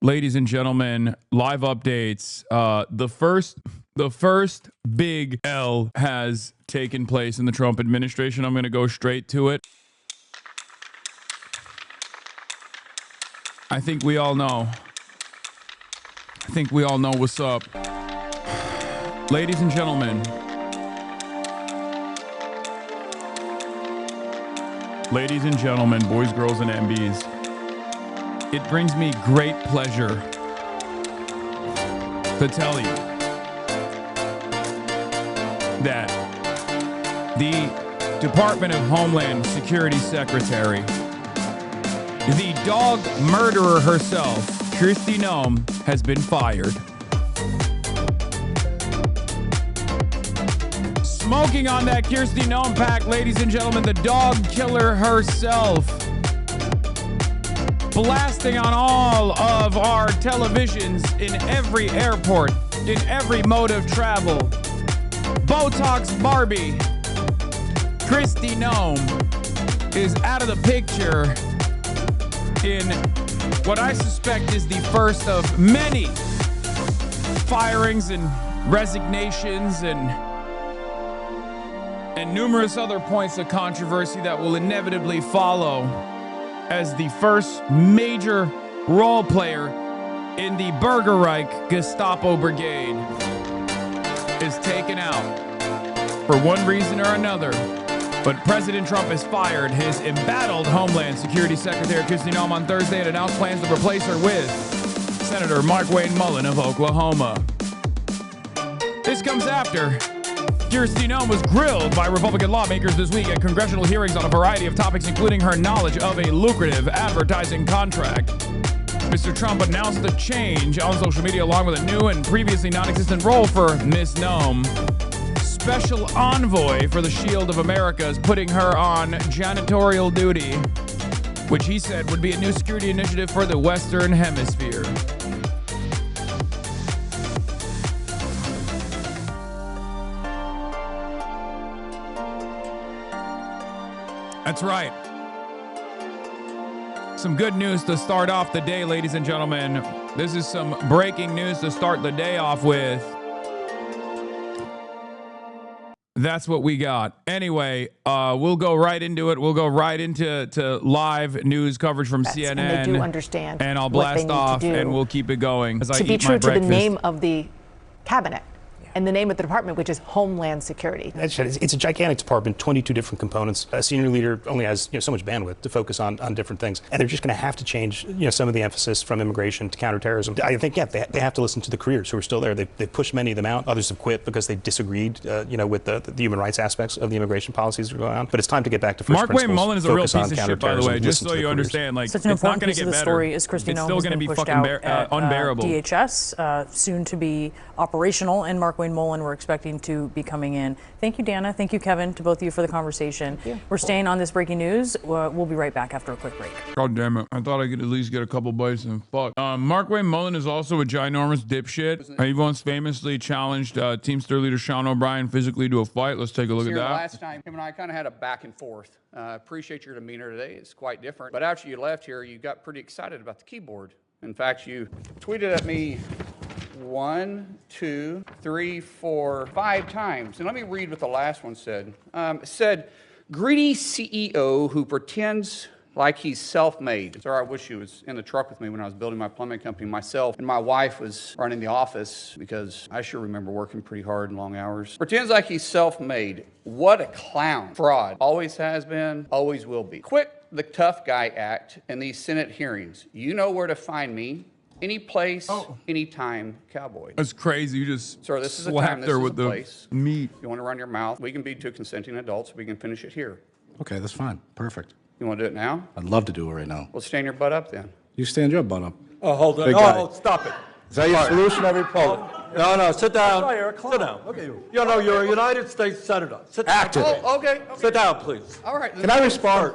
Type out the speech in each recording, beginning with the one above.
Ladies and gentlemen, live updates. The first big L has taken place in the Trump administration. I'm going to go straight to it. I think we all know. What's up. Ladies and gentlemen. Ladies and gentlemen, boys, girls, and MBs. It brings me great pleasure to tell you that the Department of Homeland Security Secretary, the dog murderer herself, Kristi Noem, has been fired. Smoking on that Kristi Noem pack, ladies and gentlemen, the dog killer herself. Blasting on all of our televisions in every airport, in every mode of travel. Botox Barbie, Kristi Noem, is out of the picture in what I suspect is the first of many firings and resignations and numerous other points of controversy that will inevitably follow as the first major role player in the Burger Reich Gestapo Brigade is taken out for one reason or another. But President Trump has fired his embattled Homeland Security Secretary Kristi Noem on Thursday and announced plans to replace her with Senator Mark Wayne Mullen of Oklahoma. This comes after Kristi Noem was grilled by Republican lawmakers this week at congressional hearings on a variety of topics, including her knowledge of a lucrative advertising contract. Mr. Trump announced the change on social media along with a new and previously non-existent role for Ms. Noem. Special envoy for the Shield of America is putting her on janitorial duty, which he said would be a new security initiative for the Western Hemisphere. That's right. Some good news to start off the day, ladies and gentlemen. This is some breaking news to start the day off with. That's what we got. Anyway, we'll go right into it. We'll go right into live news coverage from CNN. And they do understand. And I'll blast off and we'll keep it going as I eat my breakfast. To be true to the name of the cabinet. And the name of the department, which is Homeland Security. It's a gigantic department, 22 different components. A senior leader only has so much bandwidth to focus on different things. And they're just going to have to change some of the emphasis from immigration to counterterrorism. I think, they have to listen to the careers who are still there. They've pushed many of them out. Others have quit because they disagreed with the human rights aspects of the immigration policies that are going on. But it's time to get back to first principles. Mark Wayne Mullen is a real piece of shit, by the way, just so you understand. Like, such an important piece of the story is Kristi Noem still going to be fucking unbearable. DHS, soon to be operational, and Mark Wayne Mullen, we're expecting to be coming in. Thank you, Dana. Thank you, Kevin, to both of you for the conversation. We're staying on this breaking news. We'll be right back after a quick break. God damn it. I thought I could at least get a couple bites and fuck. Mark Wayne Mullen is also a ginormous dipshit. He once famously challenged Teamster leader Sean O'Brien physically to a fight. Let's take a look at that. Last time, him and I kind of had a back and forth. Appreciate your demeanor today. It's quite different. But after you left here, you got pretty excited about the keyboard. In fact, you tweeted at me 1, 2, 3, 4, 5 times. And let me read what the last one said. It said, greedy CEO who pretends like he's self-made. Sir, I wish he was in the truck with me when I was building my plumbing company myself. And my wife was running the office because I sure remember working pretty hard and long hours. Pretends like he's self-made. What a clown. Fraud. Always has been, always will be. Quit the tough guy act in these Senate hearings. You know where to find me. Any place, anytime, cowboy. That's crazy. You just Sir, this is a slapped time, this her is with a the place. meat. You want to run your mouth? We can be two consenting adults. We can finish it here. Okay, that's fine. Perfect. You want to do it now? I'd love to do it right now. Well, stand your butt up then. You stand your butt up. Oh, hold on. Big guy. Oh, stop it. Is that your solution every problem? No, sit down. Sorry, you're a clown. Sit down. Okay. You know, you're a United States Senator. Sit down. Active. Oh, okay. Sit down, please. All right. Can I respond?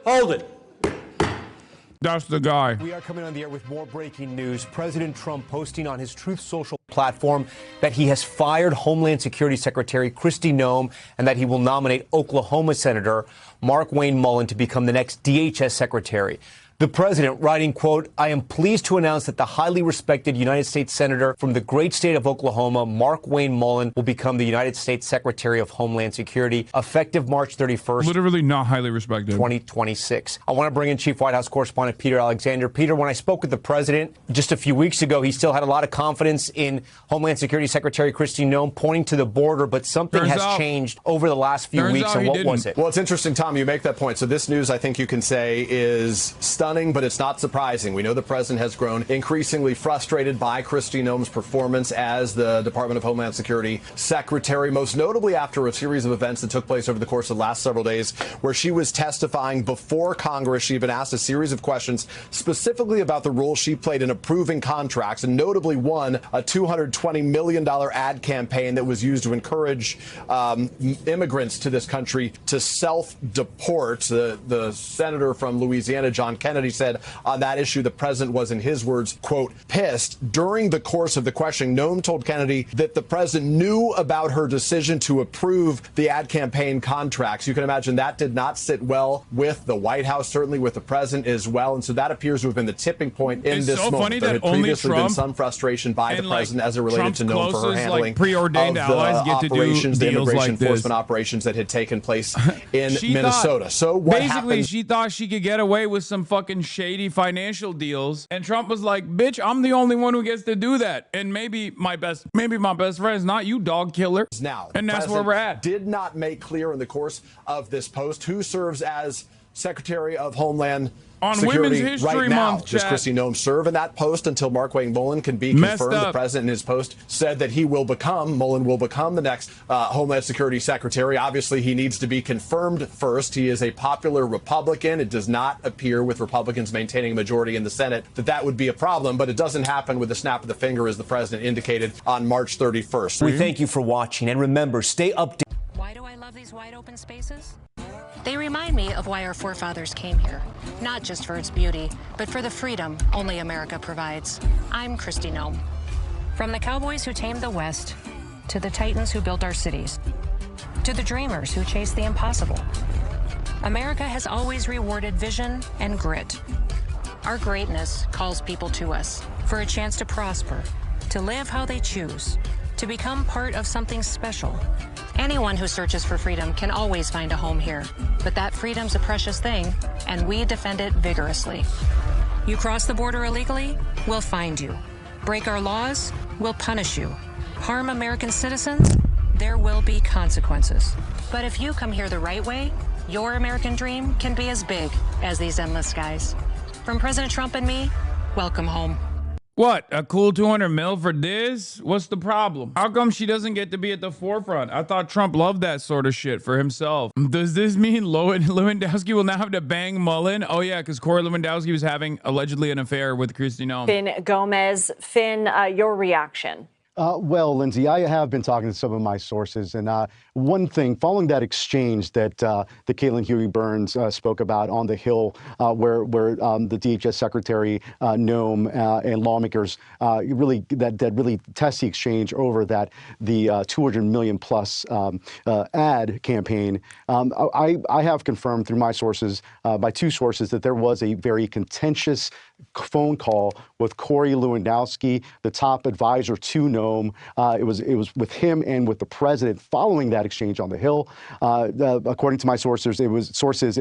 Hold it. That's the guy. We are coming on the air with more breaking news. President Trump posting on his Truth Social platform that he has fired Homeland Security Secretary Kristi Noem and that he will nominate Oklahoma Senator Mark Wayne Mullen to become the next DHS secretary. The president writing, quote, "I am pleased to announce that the highly respected United States Senator from the great state of Oklahoma, Mark Wayne Mullen, will become the United States Secretary of Homeland Security effective March 31st. Literally not highly respected. 2026. I want to bring in Chief White House Correspondent Peter Alexander. Peter, when I spoke with the president just a few weeks ago, he still had a lot of confidence in Homeland Security Secretary Kristi Noem, pointing to the border, but something has changed over the last few weeks. And what was it? Well, it's interesting, Tom, you make that point. So this news, I think you can say, is stunning, but it's not surprising. We know the president has grown increasingly frustrated by Kristi Noem's performance as the Department of Homeland Security Secretary, most notably after a series of events that took place over the course of the last several days, where she was testifying before Congress. She had been asked a series of questions specifically about the role she played in approving contracts, and notably one, a $220 million ad campaign that was used to encourage immigrants to this country to self-deport. The senator from Louisiana, John Kennedy, said on that issue the president was, in his words, quote, pissed. During the course of the questioning, Noem told Kennedy that the president knew about her decision to approve the ad campaign contracts. You can imagine that did not sit well with the White House, certainly with the president as well. And so that appears to have been the tipping point in this moment. Funny there that had previously Trump been some frustration by the president as it related to Noem for her handling preordained of the allies get to do operations, the deals immigration like enforcement this. operations that had taken place in She Minnesota. thought- So what basically, happened? she thought she could get away with some fucking shady financial deals, and Trump was like, "Bitch, I'm the only one who gets to do that." And maybe my best friend is not you, dog killer. Now, and that's where we're at. Did not make clear in the course of this post who serves as Secretary of Homeland on Security Women's History right now. Month, Does chat. Kristi Noem serve in that post until Mark Wayne Mullen can be Messed confirmed? The up. president in his post said that Mullen will become the next Homeland Security Secretary. Obviously, he needs to be confirmed first. He is a popular Republican. It does not appear, with Republicans maintaining a majority in the Senate, that would be a problem, but it doesn't happen with a snap of the finger, as the president indicated on March 31st. We thank you for watching, and remember, stay updated. Why do I love these wide open spaces? They remind me of why our forefathers came here, not just for its beauty, but for the freedom only America provides. I'm Kristi Noem. From the cowboys who tamed the West, to the titans who built our cities, to the dreamers who chased the impossible, America has always rewarded vision and grit. Our greatness calls people to us for a chance to prosper, to live how they choose, to become part of something special. Anyone who searches for freedom can always find a home here, but that freedom's a precious thing, and we defend it vigorously. You cross the border illegally, we'll find you. Break our laws, we'll punish you. Harm American citizens, there will be consequences. But if you come here the right way, your American dream can be as big as these endless skies. From President Trump and me, welcome home. What, a cool 200 mil for this? What's the problem? How come she doesn't get to be at the forefront? I thought Trump loved that sort of shit for himself. Does this mean Lewandowski will now have to bang Mullen? Oh yeah, because Corey Lewandowski was having allegedly an affair with Kristi Noem. Finn Gomez. Finn, your reaction? Well, Lindsay, I have been talking to some of my sources, and one thing, following that exchange that Caitlin Huey Burns spoke about on the Hill, where the DHS Secretary Noem and lawmakers really test the exchange over the 200 million plus ad campaign. I have confirmed through my sources, by two sources, that there was a very contentious phone call with Corey Lewandowski, the top advisor to Noem. It was with him and with the president following that exchange on the Hill. According to my sources, it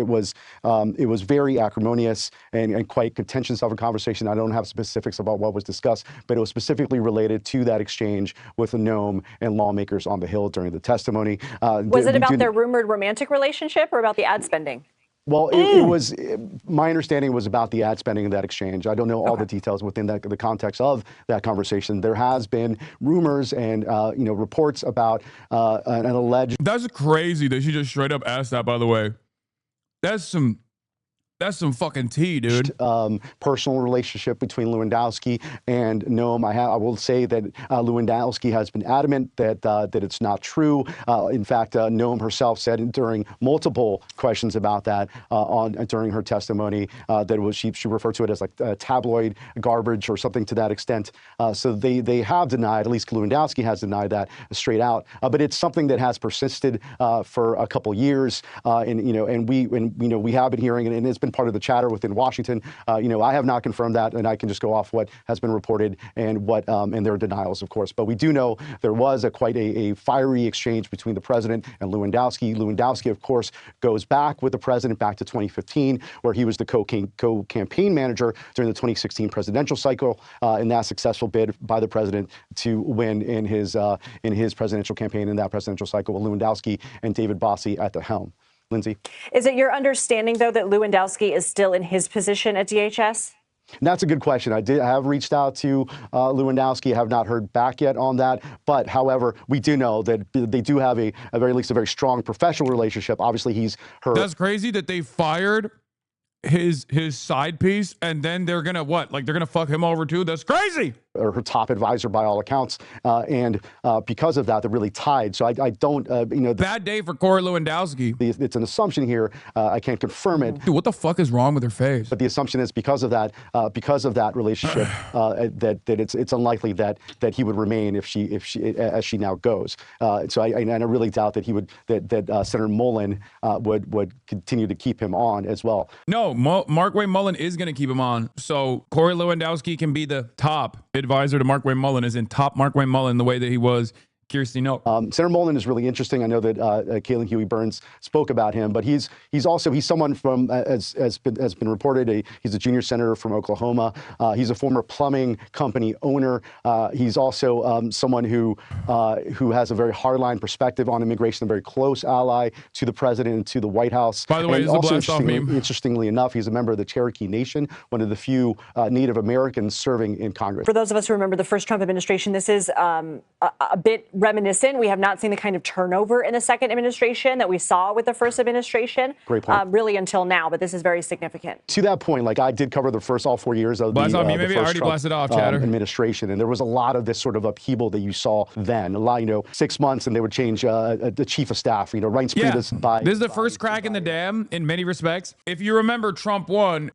was very acrimonious and quite contentious of a conversation. I don't have specifics about what was discussed, but it was specifically related to that exchange with Noem and lawmakers on the Hill during the testimony. Was it about their rumored romantic relationship or about the ad spending? Well, it was, my understanding was about the ad spending in that exchange. I don't know all the details within the context of that conversation. There has been rumors and reports about an alleged. That's crazy that she just straight up asked that, by the way. That's some fucking tea, dude. Personal relationship between Lewandowski and Noem. I will say that Lewandowski has been adamant that it's not true. In fact, Noem herself said during multiple questions about that during her testimony that it was she referred to it as like tabloid garbage or something to that extent. So they have denied, at least Lewandowski has denied that straight out. But it's something that has persisted for a couple years, and we have been hearing, and it's been been part of the chatter within Washington. I have not confirmed that, and I can just go off what has been reported and and their denials, of course. But we do know there was quite a fiery exchange between the president and Lewandowski. Lewandowski, of course, goes back with the president back to 2015, where he was the co-campaign manager during the 2016 presidential cycle, in that successful bid by the president to win in his presidential campaign in that presidential cycle with Lewandowski and David Bossie at the helm. Lindsay? Is it your understanding, though, that Lewandowski is still in his position at DHS? That's a good question. I have reached out to Lewandowski. I have not heard back yet on that. But, however, we do know that they do have a very strong professional relationship. Obviously, he's her. That's crazy that they fired his side piece, and then they're gonna what? Like they're gonna fuck him over too? That's crazy. Or her top advisor by all accounts, and because of that, they're really tied. So I don't, bad day for Corey Lewandowski. It's an assumption here. I can't confirm it. Dude, what the fuck is wrong with her face? But the assumption is because of that relationship, that it's unlikely that he would remain if she as she now goes. So I really doubt that that Senator Mullen would continue to keep him on as well. No, Markwayne Mullen is going to keep him on. So Corey Lewandowski can be the top advisor to Markwayne Mullen, as in top Markwayne Mullen, the way that he was Kristi Noem. Senator Mullen is really interesting. I know that Caitlin Huey Burns spoke about him, but he's someone from, as been reported, he's a junior senator from Oklahoma. He's a former plumbing company owner. He's also someone who has a very hardline perspective on immigration, a very close ally to the president and to the White House. By the way, and he's a blast off meme. Interestingly enough, he's a member of the Cherokee Nation, one of the few Native Americans serving in Congress. For those of us who remember the first Trump administration, this is a bit reminiscent. We have not seen the kind of turnover in the second administration that we saw with the first administration. Great point. Really until now, but this is very significant. To that point, like I did cover the first all 4 years of the first Trump administration, and there was a lot of this sort of upheaval that you saw then. A lot, 6 months, and they would change the chief of staff. Reince Priebus. This is the first crack in the dam in many respects. If you remember, Trump 1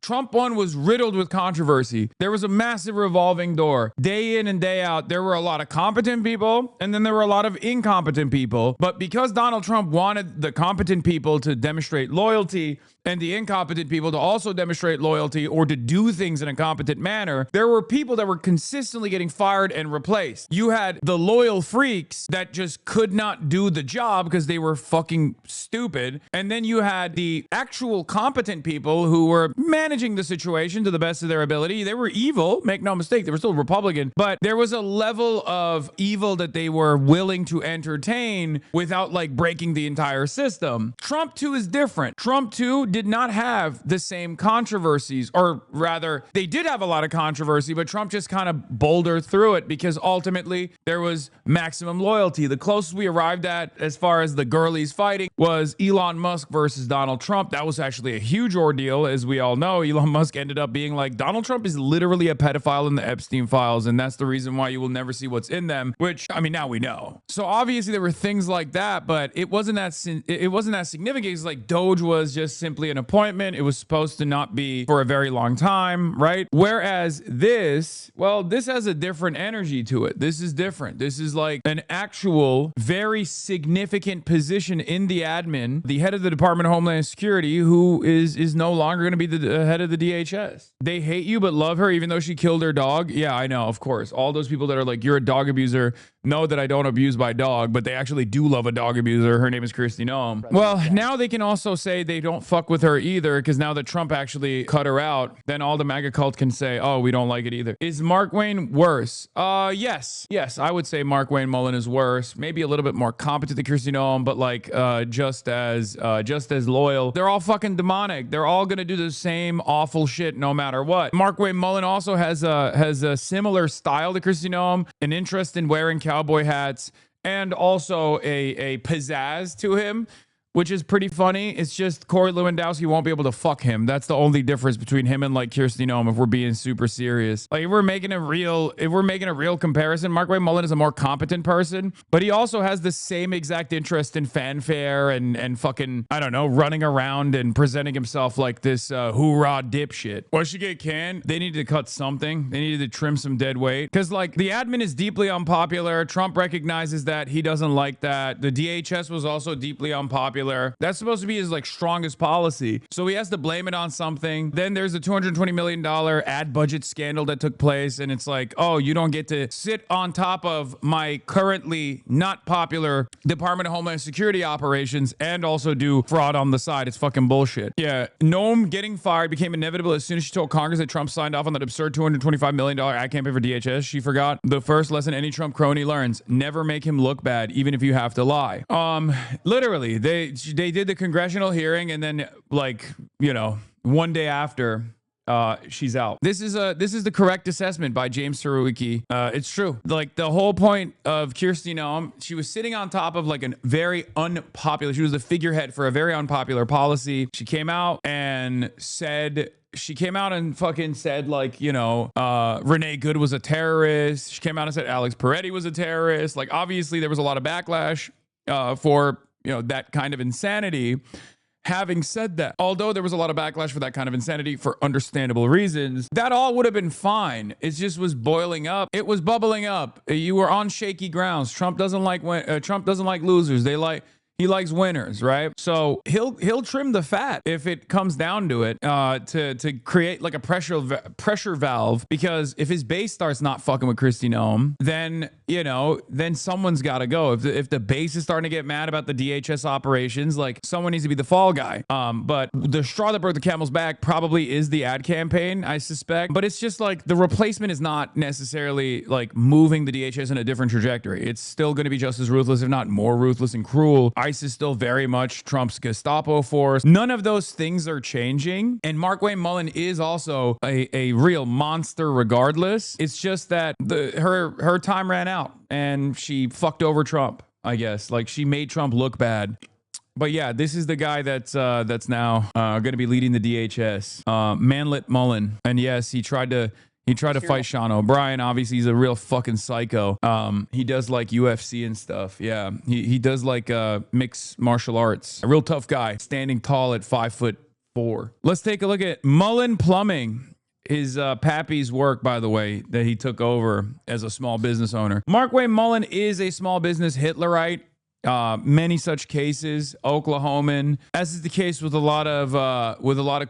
was riddled with controversy. There was a massive revolving door. Day in and day out, there were a lot of competent people, and then there were a lot of incompetent people. But because Donald Trump wanted the competent people to demonstrate loyalty and the incompetent people to also demonstrate loyalty or to do things in a competent manner, there were people that were consistently getting fired and replaced. You had the loyal freaks that just could not do the job because they were fucking stupid. And then you had the actual competent people who were managing the situation to the best of their ability. They were evil, make no mistake. They were still Republican, but there was a level of evil that they were willing to entertain without like breaking the entire system. Trump 2 is different. Trump 2 did not have the same controversies, or rather, they did have a lot of controversy, but Trump just kind of bouldered through it because ultimately there was maximum loyalty. The closest we arrived at as far as the girlies fighting was Elon Musk versus Donald Trump. That was actually a huge ordeal. As we all know, Elon Musk ended up being like, Donald Trump is literally a pedophile in the Epstein files, and that's the reason why you will never see what's in them, which, I mean, now we know. So obviously there were things like that, but it wasn't that significant. It's like Doge was just simply an appointment. It was supposed to not be for a very long time, right? Whereas this has a different energy to it. This is different. This is like an actual very significant position in the admin, the head of the Department of Homeland Security, who is no longer going to be the head of the DHS. They hate you but love her even though she killed her dog. Yeah, I know, of course. All those people that are like, you're a dog abuser, know that I don't abuse my dog, but they actually do love a dog abuser. Her name is Kristi Noem. Well, now they can also say they don't fuck with her either, because now that Trump actually cut her out, then all the MAGA cult can say, oh, we don't like it either. Is Markwayne worse? Yes, I would say Markwayne Mullen is worse. Maybe a little bit more competent than Kristi Noem, but like just as loyal. They're all fucking demonic. They're all gonna do the same awful shit no matter what. Markwayne Mullen also has a similar style to Kristi Noem, an interest in wearing cowboy hats, and also a pizzazz to him, which is pretty funny. It's just Corey Lewandowski won't be able to fuck him. That's the only difference between him and like Kristi Noem, if we're being super serious. Like if we're making a real comparison, Markwayne Mullen is a more competent person, but he also has the same exact interest in fanfare and fucking, I don't know, running around and presenting himself like this hoorah dipshit. Why she get canned? They needed to cut something. They needed to trim some dead weight. Because like the admin is deeply unpopular. Trump recognizes that. He doesn't like that. The DHS was also deeply unpopular. popular. That's supposed to be his like strongest policy. So he has to blame it on something. Then there's a $220 million ad budget scandal that took place. And it's like, oh, you don't get to sit on top of my currently not popular Department of Homeland Security operations and also do fraud on the side. It's fucking bullshit. Yeah. Noem getting fired became inevitable as soon as she told Congress that Trump signed off on that absurd $225 million ad campaign for DHS. She forgot the first lesson any Trump crony learns: never make him look bad, even if you have to lie. Literally, they did the congressional hearing, and then like, you know, one day after, she's out. This is the correct assessment by James Surowiecki. It's true. Like the whole point of Kristi Noem, she was sitting on top of like a very unpopular. She was the figurehead for a very unpopular policy. She came out and said. She came out and fucking said, like, you know, Renee Good was a terrorist. She came out and said Alex Peretti was a terrorist. Like, obviously, there was a lot of backlash for, you know, that kind of insanity. Having said that, although there was a lot of backlash for that kind of insanity for understandable reasons, that all would have been fine. It just was boiling up. It was bubbling up. You were on shaky grounds. Trump doesn't like losers. He likes winners, right? So he'll trim the fat if it comes down to it, to create like a pressure valve. Because if his base starts not fucking with Kristi Noem, then, you know, then someone's got to go. If the base is starting to get mad about the DHS operations, like someone needs to be the fall guy. But the straw that broke the camel's back probably is the ad campaign, I suspect. But it's just like the replacement is not necessarily like moving the DHS in a different trajectory. It's still going to be just as ruthless, if not more ruthless and cruel. ICE is still very much Trump's Gestapo force. None of those things are changing. And Markwayne Mullin is also a real monster regardless. It's just that her time ran out and she fucked over Trump, I guess. Like she made Trump look bad. But yeah, this is the guy that's now going to be leading the DHS. Manlit Mullin. And yes, he tried to fight Sean O'Brien. Obviously, he's a real fucking psycho. He does like UFC and stuff. Yeah, he does like mixed martial arts. A real tough guy, standing tall at 5'4". Let's take a look at Mullin Plumbing. His pappy's work, by the way, that he took over as a small business owner. Markwayne Mullin is a small business Hitlerite. Many such cases, Oklahoman, as is the case with a lot of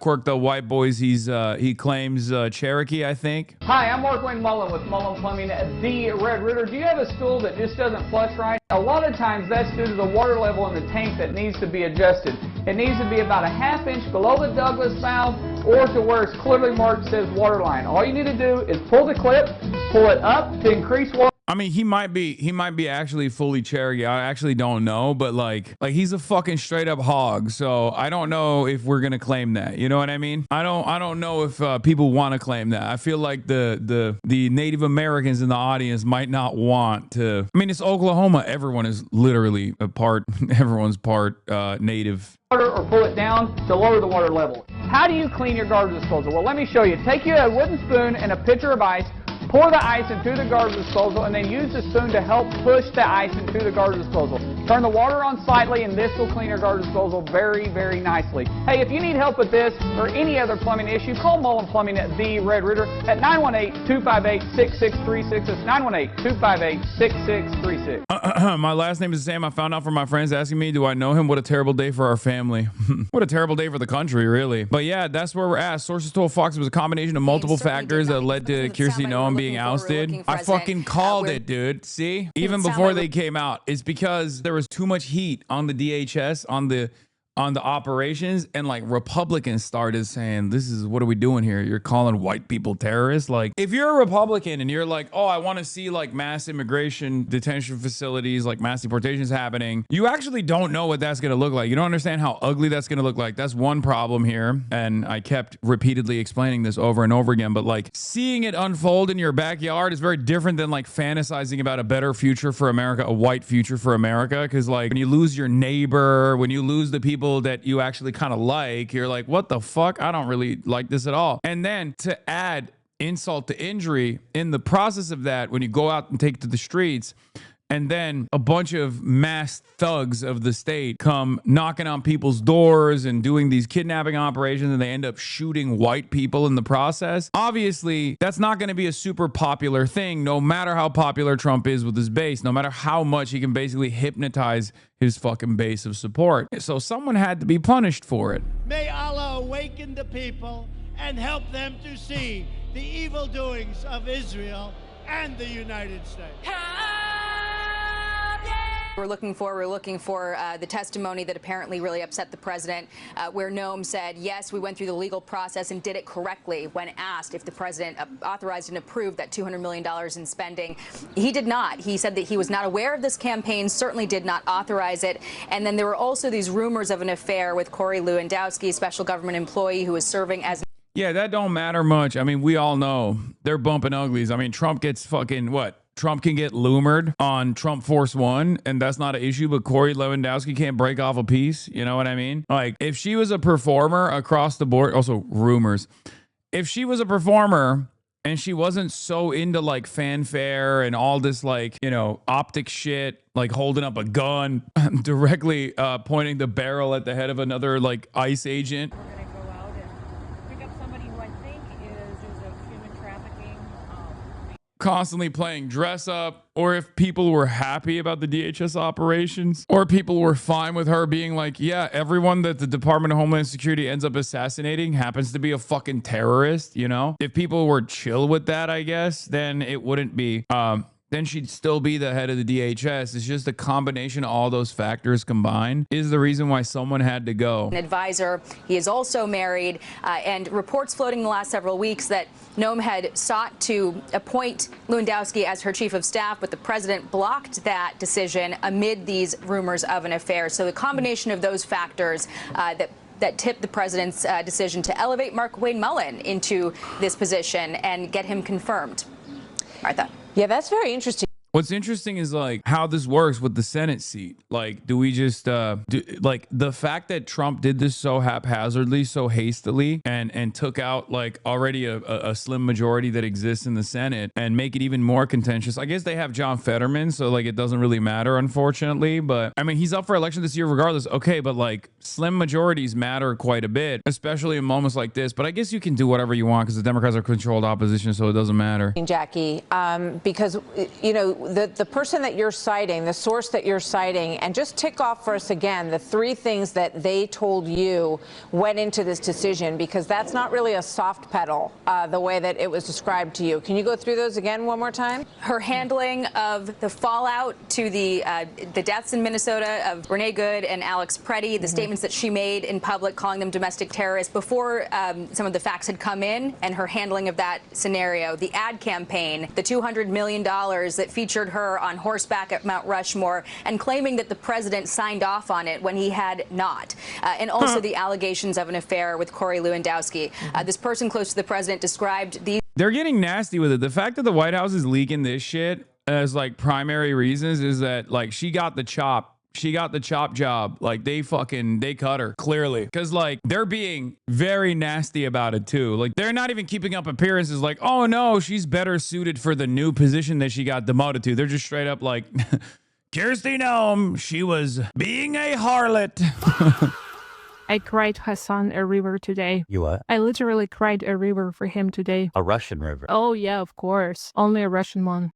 quirk, the white boys. He claims Cherokee, I think. Hi, I'm Markwayne Mullin with Mullin Plumbing, the Red Rooter. Do you have a stool that just doesn't flush right? A lot of times that's due to the water level in the tank that needs to be adjusted. It needs to be about a ½ inch below the Douglas valve or to where it's clearly marked says water line. All you need to do is pull the clip, pull it up to increase water. I mean, he might be actually fully Cherokee. I actually don't know, but like he's a fucking straight up hog. So I don't know if we're gonna claim that. You know what I mean? I don't know if people want to claim that. I feel like the Native Americans in the audience might not want to. I mean, it's Oklahoma. Everyone is literally everyone's part Native. Or pull it down to lower the water level. How do you clean your garbage disposal? Well, let me show you. Take you a wooden spoon and a pitcher of ice. Pour the ice into the garbage disposal and then use the spoon to help push the ice into the garbage disposal. Turn the water on slightly and this will clean your garbage disposal very, very nicely. Hey, if you need help with this or any other plumbing issue, call Mullin Plumbing at the Red Rooter at 918-258-6636. That's 918-258-6636. My last name is Sam. I found out from my friends asking me, do I know him? What a terrible day for our family. What a terrible day for the country, really. But yeah, that's where we're at. Sources told Fox it was a combination of multiple factors that led to Kristi Noem being ousted. I fucking called it, dude. See? Even before they came out. It's because there was too much heat on the DHS, on the operations, and like Republicans started saying, this is, what are we doing here? You're calling white people terrorists? Like, if you're a Republican and you're like, oh, I want to see like mass immigration detention facilities, like mass deportations happening, you actually don't know what that's going to look like. You don't understand how ugly that's going to look like. That's one problem here. And I kept repeatedly explaining this over and over again, but like seeing it unfold in your backyard is very different than like fantasizing about a better future for America, a white future for America. Cause like when you lose your neighbor, when you lose the people that you actually kind of like, you're like, what the fuck? I don't really like this at all. And then to add insult to injury in the process of that, when you go out and take to the streets, And then a bunch of masked thugs of the state come knocking on people's doors and doing these kidnapping operations, and they end up shooting white people in the process. Obviously, that's not going to be a super popular thing, no matter how popular Trump is with his base, no matter how much he can basically hypnotize his fucking base of support. So someone had to be punished for it. May Allah awaken the people and help them to see the evil doings of Israel and the United States. We're looking for the testimony that apparently really upset the president, where Noem said, yes, we went through the legal process and did it correctly when asked if the president authorized and approved that $200 million in spending. He did not. He said that he was not aware of this campaign, certainly did not authorize it. And then there were also these rumors of an affair with Corey Lewandowski, special government employee who was serving as... Yeah, that don't matter much. I mean, we all know they're bumping uglies. I mean, Trump gets fucking what? Trump can get loomered on Trump Force One, and that's not an issue, but Corey Lewandowski can't break off a piece. You know what I mean? Like, if she was a performer across the board, also rumors, if she was a performer and she wasn't so into like fanfare and all this like, you know, optic shit, like holding up a gun, directly pointing the barrel at the head of another like ICE agent. Constantly playing dress up, or if people were happy about the DHS operations, or people were fine with her being like, yeah, everyone that the Department of Homeland Security ends up assassinating happens to be a fucking terrorist, you know? If people were chill with that, I guess, then it wouldn't be, then she'd still be the head of the DHS. It's just a combination of all those factors combined is the reason why someone had to go. An advisor. He is also married, and reports floating the last several weeks that Noem had sought to appoint Lewandowski as her chief of staff, but the president blocked that decision amid these rumors of an affair. So the combination of those factors that tipped the president's decision to elevate Markwayne Mullin into this position and get him confirmed. Martha. Yeah, that's very interesting. What's interesting is like how this works with the Senate seat. Like, do we just like the fact that Trump did this so haphazardly, so hastily, and took out like already a slim majority that exists in the Senate and make it even more contentious. I guess they have John Fetterman, so like it doesn't really matter, unfortunately. But I mean, he's up for election this year regardless. Okay, but like slim majorities matter quite a bit, especially in moments like this. But I guess you can do whatever you want because the Democrats are controlled opposition, so it doesn't matter. Jackie, because you know. The person that you're citing, the source that you're citing, and just tick off for us again the three things that they told you went into this decision, because that's not really a soft pedal the way that it was described to you. Can you go through those again one more time? Her handling of the fallout to the deaths in Minnesota of Renee Good and Alex Preddy, the statements that she made in public calling them domestic terrorists before some of the facts had come in, and her handling of that scenario, the ad campaign, the $200 million that featured her on horseback at Mount Rushmore and claiming that the president signed off on it when he had not. And also the allegations of an affair with Corey Lewandowski. This person close to the president described these. They're getting nasty with it. The fact that the White House is leaking this shit as like primary reasons is that like she got the chop. She got the chop job. Like they cut her clearly. Cause like they're being very nasty about it too. Like they're not even keeping up appearances like, oh no, she's better suited for the new position that she got demoted to. They're just straight up like, Kristi Noem, she was being a harlot. I cried Hasan a river today. You what? I literally cried a river for him today. A Russian river? Oh yeah, of course. Only a Russian one.